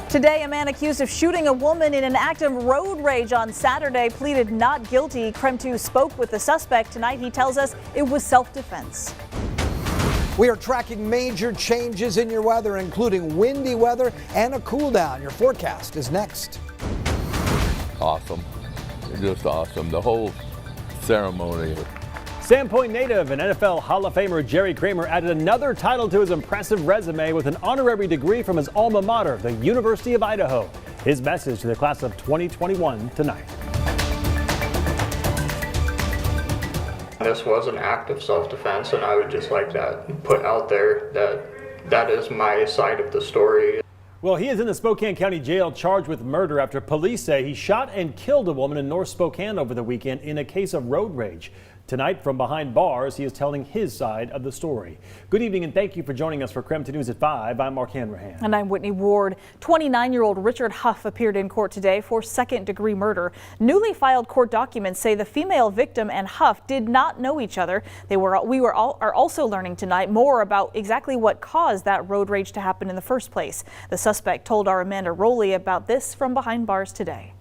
Today, a man accused of shooting a woman in an act of road rage on Saturday pleaded not guilty. KREM 2 spoke with the suspect. Tonight, he tells us it was self-defense. We are tracking major changes in your weather, including windy weather and a cool down. Your forecast is next. Awesome. Just awesome. The whole ceremony. Sandpoint native and NFL Hall of Famer Jerry Kramer added another title to his impressive resume with an honorary degree from his alma mater, the University of Idaho. His message to the class of 2021 tonight. This was an act of self-defense, and I would just like that put out there that is my side of the story. Well, he is in the Spokane County Jail charged with murder after police say he shot and killed a woman in North Spokane over the weekend in a case of road rage. Tonight, from behind bars, he is telling his side of the story. Good evening and thank you for joining us for KREM 2 News at 5. I'm Mark Hanrahan. And I'm Whitney Ward. 29-year-old Richard Huff appeared in court today for second-degree murder. Newly filed court documents say the female victim and Huff did not know each other. We are also learning tonight more about exactly what caused that road rage to happen in the first place. The suspect told our Amanda Rowley about this from behind bars today.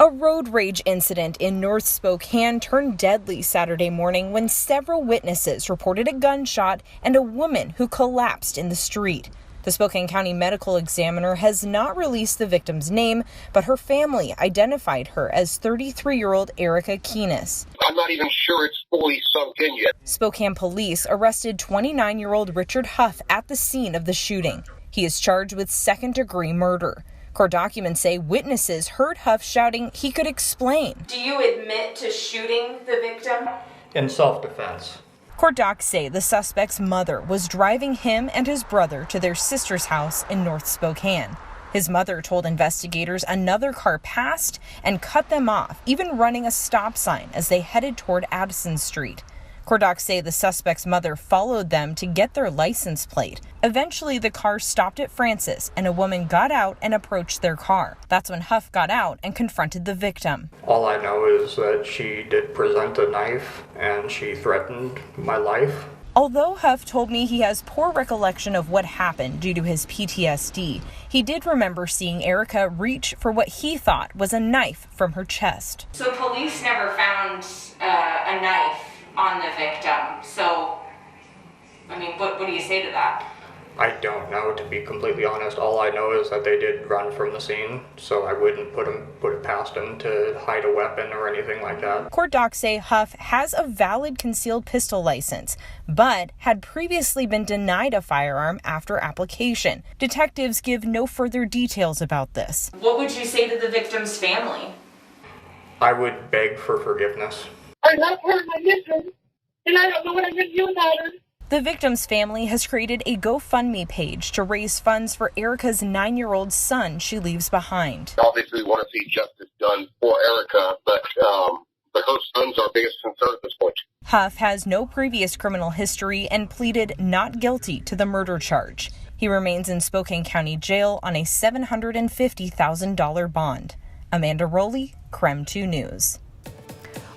A road rage incident in North Spokane turned deadly Saturday morning when several witnesses reported a gunshot and a woman who collapsed in the street. The Spokane County Medical Examiner has not released the victim's name, but her family identified her as 33-year-old Erica Keenis. I'm not even sure it's fully sunk in yet. Spokane police arrested 29-year-old Richard Huff at the scene of the shooting. He is charged with second-degree murder. Court documents say witnesses heard Huff shouting he could explain. Do you admit to shooting the victim? In self-defense. Court docs say the suspect's mother was driving him and his brother to their sister's house in North Spokane. His mother told investigators another car passed and cut them off, even running a stop sign as they headed toward Addison Street. Court docs say the suspect's mother followed them to get their license plate. Eventually, the car stopped at Francis, and a woman got out and approached their car. That's when Huff got out and confronted the victim. All I know is that she did present a knife, and she threatened my life. Although Huff told me he has poor recollection of what happened due to his PTSD, he did remember seeing Erica reach for what he thought was a knife from her chest. So police never found a knife on the victim. So, I mean, what do you say to that? I don't know, to be completely honest. All I know is that they did run from the scene, so I wouldn't put it past them to hide a weapon or anything like that. Court docs say Huff has a valid concealed pistol license, but had previously been denied a firearm after application. Detectives give no further details about this. What would you say to the victim's family? I would beg for forgiveness. I love her and I miss her, and I don't know what I'm going to do without her. The victim's family has created a GoFundMe page to raise funds for Erica's 9-year-old son she leaves behind. Obviously, we want to see justice done for Erica, but her son's our biggest concern at this point. Huff has no previous criminal history and pleaded not guilty to the murder charge. He remains in Spokane County Jail on a $750,000 bond. Amanda Rowley, KREM 2 News.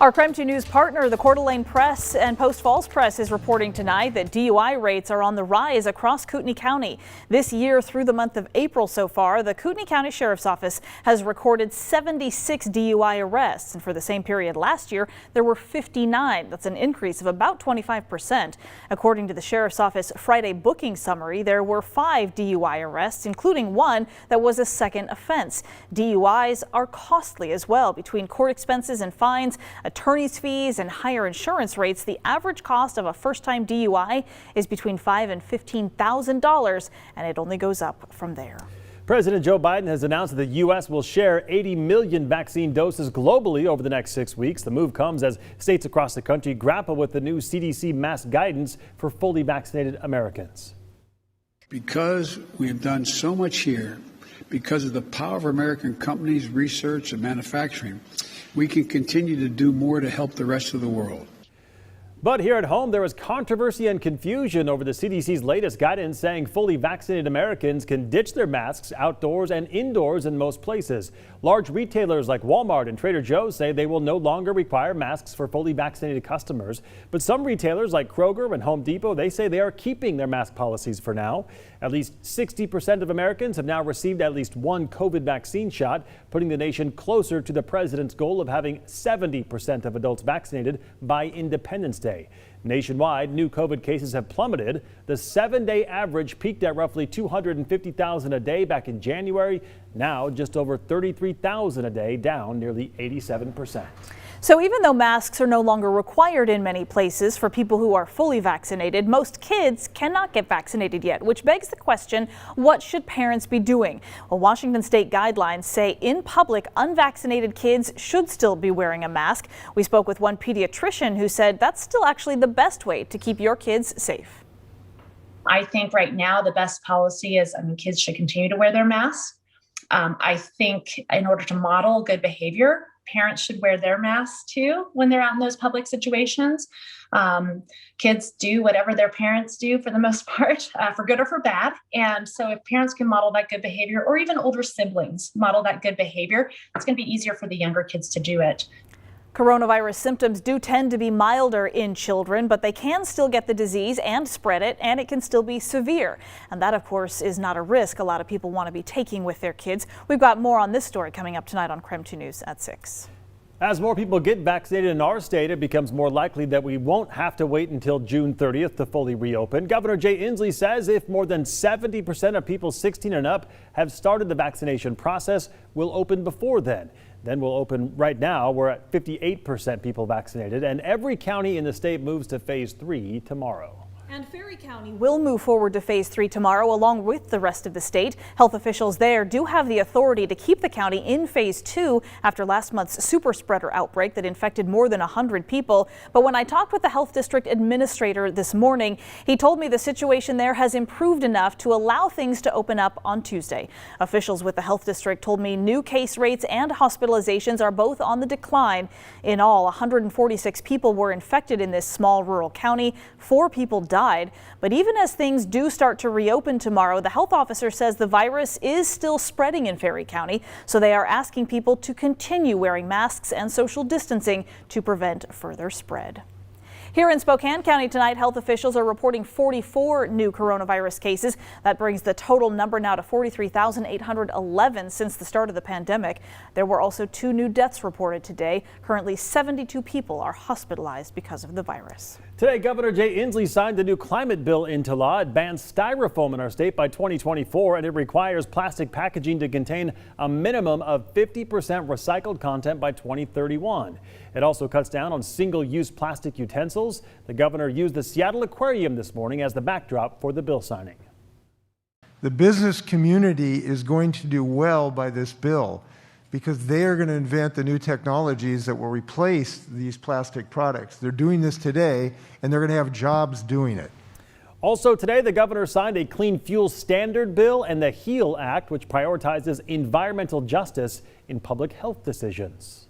Our KREM 2 News partner, the Coeur d'Alene Press and Post Falls Press, is reporting tonight that DUI rates are on the rise across Kootenai County. This year, through the month of April so far, the Kootenai County Sheriff's Office has recorded 76 DUI arrests. And for the same period last year, there were 59. That's an increase of about 25%. According to the Sheriff's Office Friday booking summary, there were 5 DUI arrests, including one that was a second offense. DUIs are costly as well. Between court expenses and fines, attorney's fees, and higher insurance rates, the average cost of a first-time DUI is between $5,000 and $15,000, and it only goes up from there. President Joe Biden has announced that the U.S. will share 80 million vaccine doses globally over the next 6 weeks. The move comes as states across the country grapple with the new CDC Mask Guidance for fully vaccinated Americans. Because we have done so much here, because of the power of American companies, research, and manufacturing, we can continue to do more to help the rest of the world. But here at home, there is controversy and confusion over the CDC's latest guidance saying fully vaccinated Americans can ditch their masks outdoors and indoors in most places. Large retailers like Walmart and Trader Joe's say they will no longer require masks for fully vaccinated customers. But some retailers like Kroger and Home Depot, they say they are keeping their mask policies for now. At least 60% of Americans have now received at least one COVID vaccine shot, putting the nation closer to the president's goal of having 70% of adults vaccinated by Independence Day. Nationwide, new COVID cases have plummeted. The 7-day average peaked at roughly 250,000 a day back in January. Now just over 33,000 a day, down nearly 87%. So even though masks are no longer required in many places for people who are fully vaccinated, most kids cannot get vaccinated yet, which begs the question, what should parents be doing? Well, Washington state guidelines say in public, unvaccinated kids should still be wearing a mask. We spoke with one pediatrician who said that's still actually the best way to keep your kids safe. I think right now the best policy is, kids should continue to wear their masks. I think in order to model good behavior, parents should wear their masks too when they're out in those public situations. Kids do whatever their parents do for the most part, for good or for bad. And so if parents can model that good behavior, or even older siblings model that good behavior, it's going to be easier for the younger kids to do it. Coronavirus symptoms do tend to be milder in children, but they can still get the disease and spread it, and it can still be severe. And that, of course, is not a risk a lot of people want to be taking with their kids. We've got more on this story coming up tonight on KREM 2 News at 6. As more people get vaccinated in our state, it becomes more likely that we won't have to wait until June 30th to fully reopen. Governor Jay Inslee says if more than 70% of people 16 and up have started the vaccination process, we'll open before then. Then we'll open right now. We're at 58% people vaccinated, and every county in the state moves to phase 3 tomorrow. And Ferry County will move forward to phase 3 tomorrow, along with the rest of the state. Health officials there do have the authority to keep the county in phase 2 after last month's super spreader outbreak that infected more than 100 people. But when I talked with the health district administrator this morning, he told me the situation there has improved enough to allow things to open up on Tuesday. Officials with the health district told me new case rates and hospitalizations are both on the decline. In all, 146 people were infected in this small rural county. 4 people died. But even as things do start to reopen tomorrow, the health officer says the virus is still spreading in Ferry County, so they are asking people to continue wearing masks and social distancing to prevent further spread. Here in Spokane County tonight, health officials are reporting 44 new coronavirus cases. That brings the total number now to 43,811 since the start of the pandemic. There were also 2 new deaths reported today. Currently, 72 people are hospitalized because of the virus. Today, Governor Jay Inslee signed the new climate bill into law. It bans styrofoam in our state by 2024, and it requires plastic packaging to contain a minimum of 50% recycled content by 2031. It also cuts down on single-use plastic utensils. The governor used the Seattle Aquarium this morning as the backdrop for the bill signing. The business community is going to do well by this bill because they are going to invent the new technologies that will replace these plastic products. They're doing this today, and they're going to have jobs doing it. Also today, the governor signed a Clean Fuel Standard bill and the HEAL Act, which prioritizes environmental justice in public health decisions.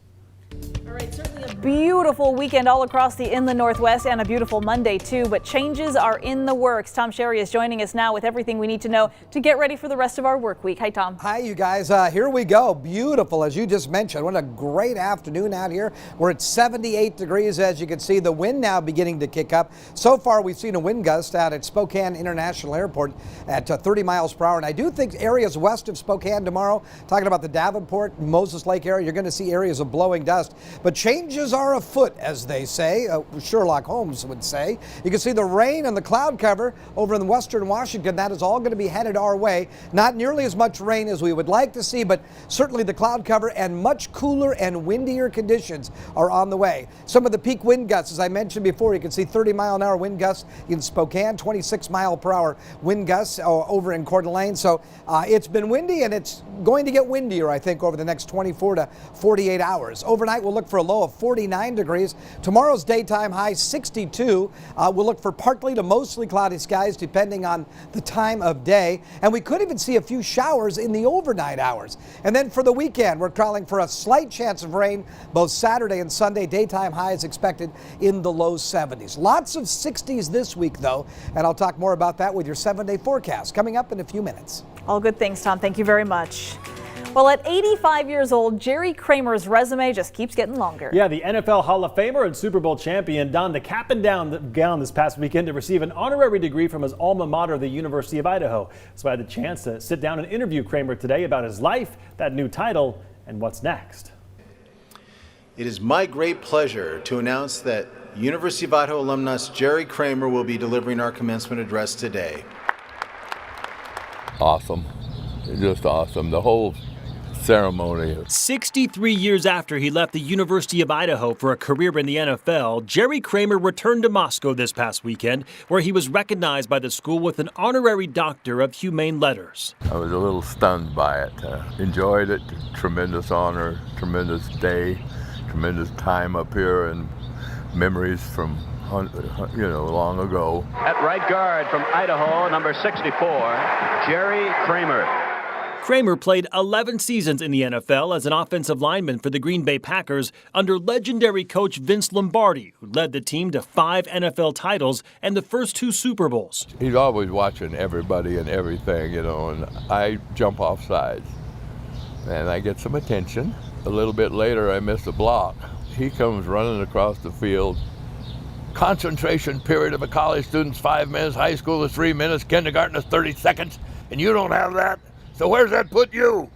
All right, certainly a beautiful weekend all across the inland Northwest and a beautiful Monday too, but changes are in the works. Tom Sherry is joining us now with everything we need to know to get ready for the rest of our work week. Hi, Tom. Hi, you guys. Here we go. Beautiful, as you just mentioned. What a great afternoon out here. We're at 78 degrees, as you can see. The wind now beginning to kick up. So far, we've seen a wind gust out at Spokane International Airport at 30 miles per hour. And I do think areas west of Spokane tomorrow, talking about the Davenport, Moses Lake area, you're going to see areas of blowing dust. But changes are afoot, as they say, Sherlock Holmes would say. You can see the rain and the cloud cover over in western Washington. That is all going to be headed our way. Not nearly as much rain as we would like to see, but certainly the cloud cover and much cooler and windier conditions are on the way. Some of the peak wind gusts, as I mentioned before, you can see 30-mile-an-hour wind gusts in Spokane, 26-mile-per-hour wind gusts over in Coeur d'Alene. So it's been windy, and it's going to get windier, I think, over the next 24 to 48 hours. Overnight, Tonight we'll look for a low of 49 degrees. Tomorrow's daytime high 62. We'll look for partly to mostly cloudy skies depending on the time of day. And we could even see a few showers in the overnight hours. And then for the weekend, we're calling for a slight chance of rain both Saturday and Sunday. Daytime highs expected in the low 70s. Lots of 60s this week, though. And I'll talk more about that with your 7-day forecast coming up in a few minutes. All good things, Tom. Thank you very much. Well, at 85 years old, Jerry Kramer's resume just keeps getting longer. Yeah, the NFL Hall of Famer and Super Bowl champion donned the cap and gown this past weekend to receive an honorary degree from his alma mater, the University of Idaho. So I had the chance to sit down and interview Kramer today about his life, that new title, and what's next. It is my great pleasure to announce that University of Idaho alumnus Jerry Kramer will be delivering our commencement address today. Awesome. Just awesome. The whole ceremony. 63 years after he left the University of Idaho for a career in the NFL, Jerry Kramer returned to Moscow this past weekend, where he was recognized by the school with an honorary Doctor of Humane Letters. I was a little stunned by it. Enjoyed it. Tremendous honor, tremendous day, tremendous time up here, and memories from long ago. At right guard from Idaho, number 64, Jerry Kramer. Kramer played 11 seasons in the NFL as an offensive lineman for the Green Bay Packers under legendary coach Vince Lombardi, who led the team to 5 NFL titles and the first 2 Super Bowls. He's always watching everybody and everything, and I jump off sides and I get some attention. A little bit later, I miss a block. He comes running across the field. Concentration period of a college student's 5 minutes, high school is 3 minutes, kindergarten is 30 seconds, and you don't have that? So where's that put you?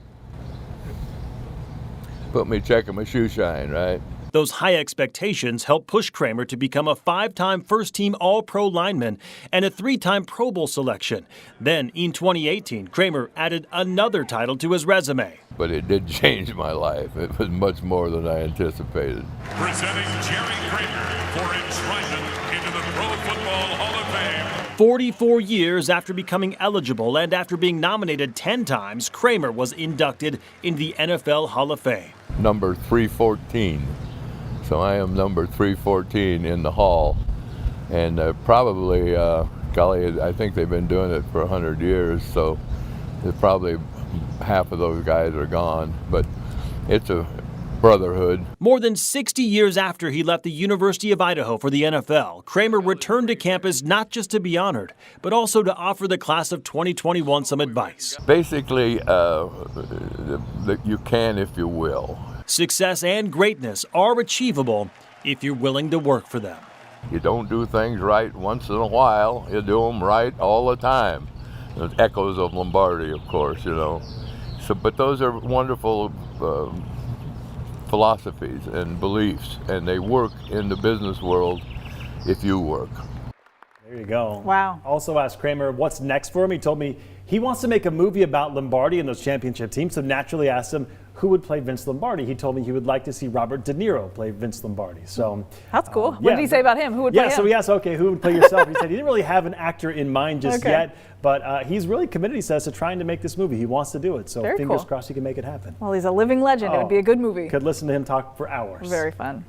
Put me checking my shoe shine, right? Those high expectations helped push Kramer to become a 5-time first-team All-Pro lineman and a 3-time Pro Bowl selection. Then, in 2018, Kramer added another title to his resume. But it did change my life. It was much more than I anticipated. Presenting Jerry Kramer for enshrinement into the Pro Football Hall of Fame. 44 years after becoming eligible and after being nominated 10 times, Kramer was inducted in the NFL Hall of Fame. Number 314. So I am number 314 in the Hall. And probably, golly, I think they've been doing it for 100 years, so probably half of those guys are gone. But it's a brotherhood. More than 60 years after he left the University of Idaho for the NFL, Kramer returned to campus not just to be honored, but also to offer the class of 2021 some advice. Basically, you can if you will. Success and greatness are achievable if you're willing to work for them. You don't do things right once in a while, you do them right all the time. There's echoes of Lombardi, of course, So, but those are wonderful philosophies and beliefs, and they work in the business world if you work. There you go. Wow. Also asked Kramer what's next for him. He told me he wants to make a movie about Lombardi and those championship teams, so naturally asked him who would play Vince Lombardi. He told me he would like to see Robert De Niro play Vince Lombardi. So that's cool. What did he say about him? Who would play him? Yeah, so he asked, okay, who would play yourself? He said he didn't really have an actor in mind just yet, but he's really committed, he says, to trying to make this movie. He wants to do it, so fingers crossed he can make it happen. Well, he's a living legend. It would be a good movie. Could listen to him talk for hours. Very fun.